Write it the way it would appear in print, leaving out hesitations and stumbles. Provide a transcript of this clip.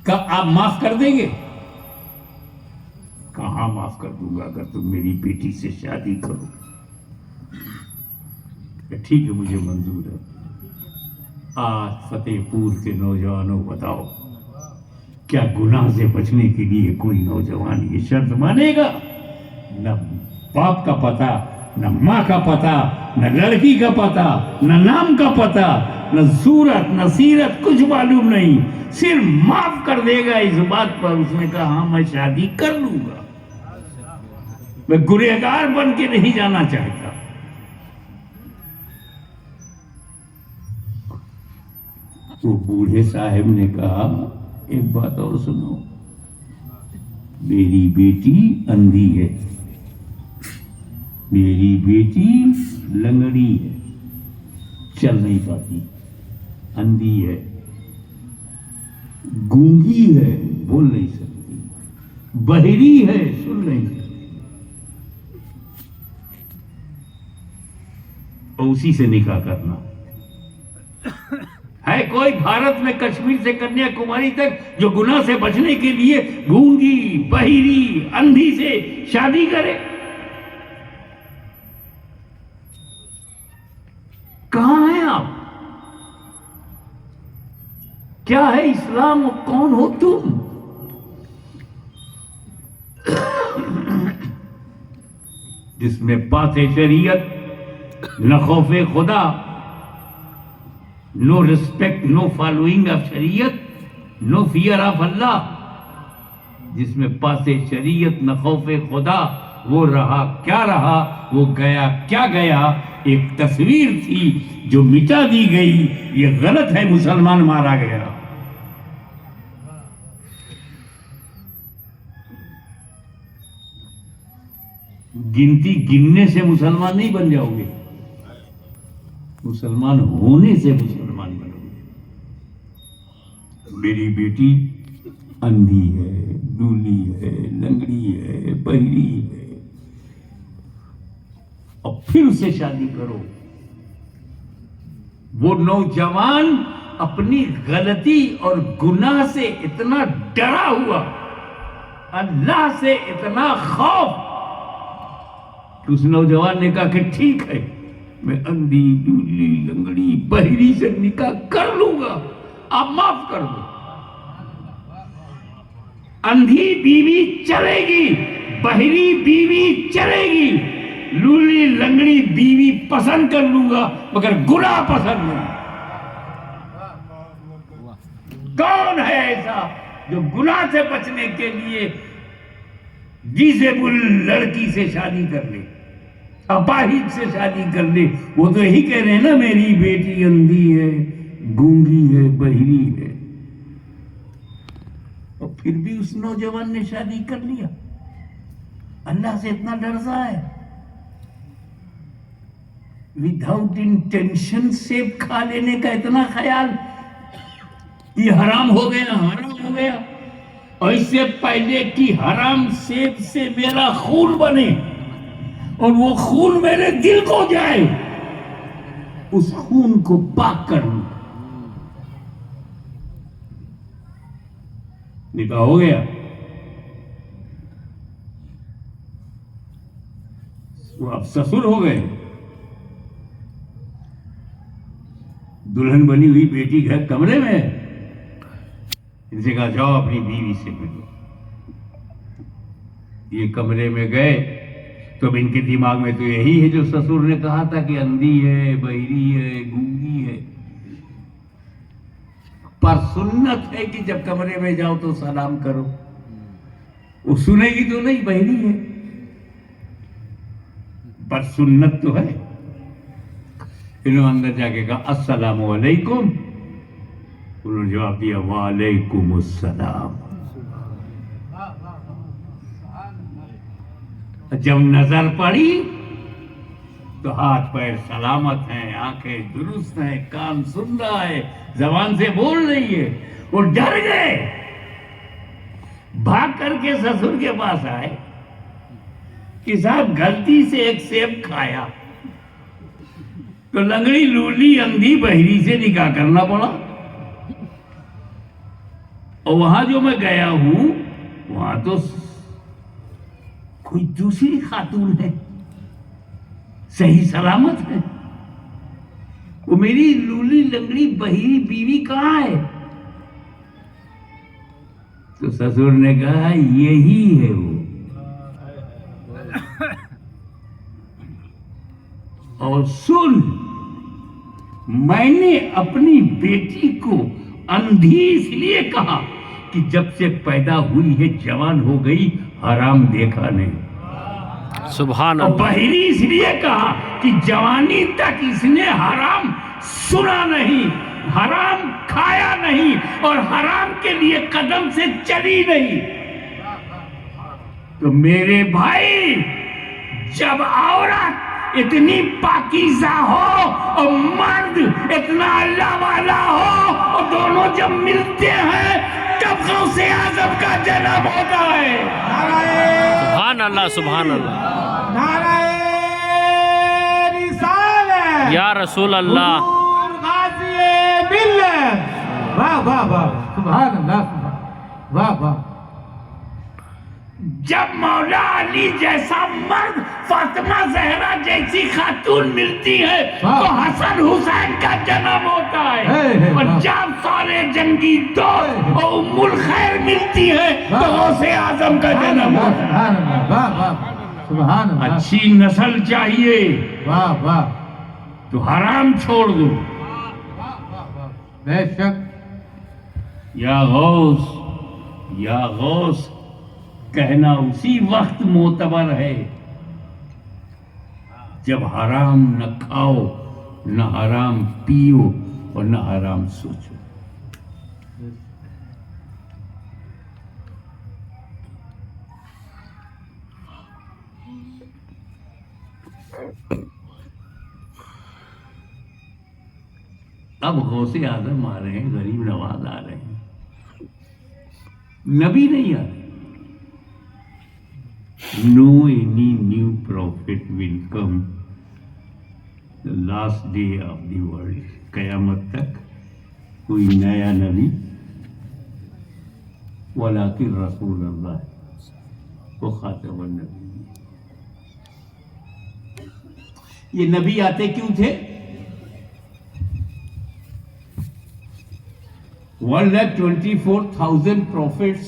آپ معاف کر دیں گے؟ کہاں معاف کر دوں گا اگر تم میری بیٹی سے شادی کرو؟ ٹھیک ہے، مجھے منظور ہے۔ آج فتح پور کے نوجوانوں بتاؤ، کیا گناہ سے بچنے کے لیے کوئی نوجوان یہ شرط مانے گا؟ نہ باپ کا پتہ، نہ ماں کا پتہ، نہ لڑکی کا پتہ، نہ نام کا پتہ، نہ صورت نہ سیرت، کچھ معلوم نہیں، صرف معاف کر دے گا اس بات پر۔ اس نے کہا ہاں میں شادی کر لوں گا، میں گنہگار بن کے نہیں جانا چاہتا۔ وہ بوڑھے صاحب نے کہا ایک بات اور سنو، میری بیٹی اندھی ہے، میری بیٹی لنگڑی ہے، چل نہیں پاتی، اندھی ہے، گونگی ہے، بول نہیں سکتی، بہری ہے، سن نہیں سکتی، اور اسی سے نکاح کرنا ہے۔ کوئی بھارت میں کشمیر سے کنیا کماری تک جو گناہ سے بچنے کے لیے گونگی، بہری، اندھی سے شادی کرے؟ کہاں ہیں آپ؟ کیا ہے اسلام اور کون ہو تم؟ جس میں پاس شریعت، نہ خوف خدا، نو ریسپیکٹ، نو فالوئنگ آف شریعت، نو فیئر آف اللہ، جس میں پاس شریعت نہ خوف خدا، وہ رہا کیا رہا، وہ گیا کیا گیا، ایک تصویر تھی جو مٹا دی گئی۔ یہ غلط ہے، مسلمان مارا گیا۔ گنتی گننے سے مسلمان نہیں بن جاؤ گے، مسلمان ہونے سے مسلمان بنو گے۔ میری بیٹی اندھی ہے، لولی ہے، لنگڑی ہے، بہری ہے، اور پھر اسے شادی کرو۔ وہ نوجوان اپنی غلطی اور گناہ سے اتنا ڈرا ہوا، اللہ سے اتنا خوف، کہ اس نوجوان نے کہا کہ ٹھیک ہے، میں اندھی، لولی، لنگڑی، بہری سے نکاح کر لوں گا، آپ معاف کر دو۔ اندھی بیوی چلے گی، بہری بیوی چلے گی، لولی لنگڑی بیوی پسند کر لوں گا، مگر گناہ پسند نہیں۔ کون ہے ایسا جو گناہ سے بچنے کے لیے ڈیزیبل لڑکی سے شادی کر لے، اپاہج سے شادی کر لے؟ وہ تو یہی کہہ رہے ہیں نا، میری بیٹی اندھی ہے، گونگی ہے، بہری ہے، اور پھر بھی اس نوجوان نے شادی کر لیا۔ اللہ سے اتنا ڈرتا ہے، وداؤٹ انٹینشن سیب کھا لینے کا اتنا خیال، یہ حرام ہو گیا، حرام ہو گیا، اور اس سے پہلے کہ حرام سیب سے میرا خون بنے اور وہ خون میرے دل کو جائے، اس خون کو پاک کر لوں۔ نکاح ہو گیا، وہ اب سسر ہو گئے، دلہن بنی ہوئی بیٹی گھر کمرے میں، ان سے کہا جاؤ اپنی بیوی سے ملو۔ یہ کمرے میں گئے تو اب ان کے دماغ میں تو یہی ہے جو سسر نے کہا تھا کہ اندھی ہے، بہری ہے، گونگی ہے، پر سنت ہے کہ جب کمرے میں جاؤ تو سلام کرو۔ وہ سنے گی تو نہیں، بہری ہے، پر سنت تو ہے۔ انہوں نے اندر جا کے کہا السلام علیکم، انہوں نے جواب دیا وعلیکم السلام۔ جب نظر پڑی تو ہاتھ پیر سلامت ہیں، آنکھیں درست ہیں، کان سن رہا ہے، زبان سے بول رہی ہے۔ وہ ڈر گئے، بھاگ کر کے سسر کے پاس آئے کہ صاحب غلطی سے ایک سیب کھایا تو لنگڑی، لولی، اندھی، بہری سے نکاح کرنا پڑا، اور وہاں جو میں گیا ہوں وہاں تو کوئی دوسری خاتون ہے، صحیح سلامت ہے، وہ میری لولی لنگڑی بہری بیوی کہاں ہے؟ تو سسر نے کہا یہی ہے وہ، اور سن، میں نے اپنی بیٹی کو اندھی اس لیے کہا کہ جب سے پیدا ہوئی ہے جوان ہو گئی، حرام دیکھا نہیں، سبحان اور اللہ، بہری اس لیے کہا کہ جوانی تک اس نے حرام سنا نہیں، حرام کھایا نہیں، اور حرام کے لیے قدم سے چلی نہیں۔ تو میرے بھائی، جب عورت اتنی پاکیزہ ہو اور مرد اتنا اللہ والا ہو، اور دونوں جب ملتے ہیں تب غوث اعظم کا جنم ہوتا ہے۔ سبحان اللہ، سبحان اللہ، نعرہ رسالت، یا رسول اللہ، حضور غازی ملت، واہ واہ واہ، سبحان اللہ، واہ واہ۔ جب مولا علی جیسا مرد، فاطمہ زہرا جیسی خاتون ملتی ہے تو حسن حسین کا جنم ہوتا ہے، اور جب سارے جنگی دوست اور ام الخیر ملتی ہے تو غوث اعظم کا جنم ہوتا ہے۔ سبحان اللہ، واہ واہ، سبحان اللہ، اچھی نسل چاہیے واہ واہ، تو حرام چھوڑ دو۔ بے شک، یا غوث، یا غوث کہنا اسی وقت معتبر ہے جب حرام نہ کھاؤ، نہ حرام پیو، اور نہ حرام سوچو۔ اب غوث اعظم آ رہے ہیں، غریب نواز آ رہے ہیں، نبی نہیں آ رہے۔ No any new prophet will come the last day of the world. قیامت تک کوئی نیا نبی، ولیکن رسول اللہ، وہ خاتم النبی۔ یہ نبی آتے کیوں تھے؟ World had 24,000 prophets.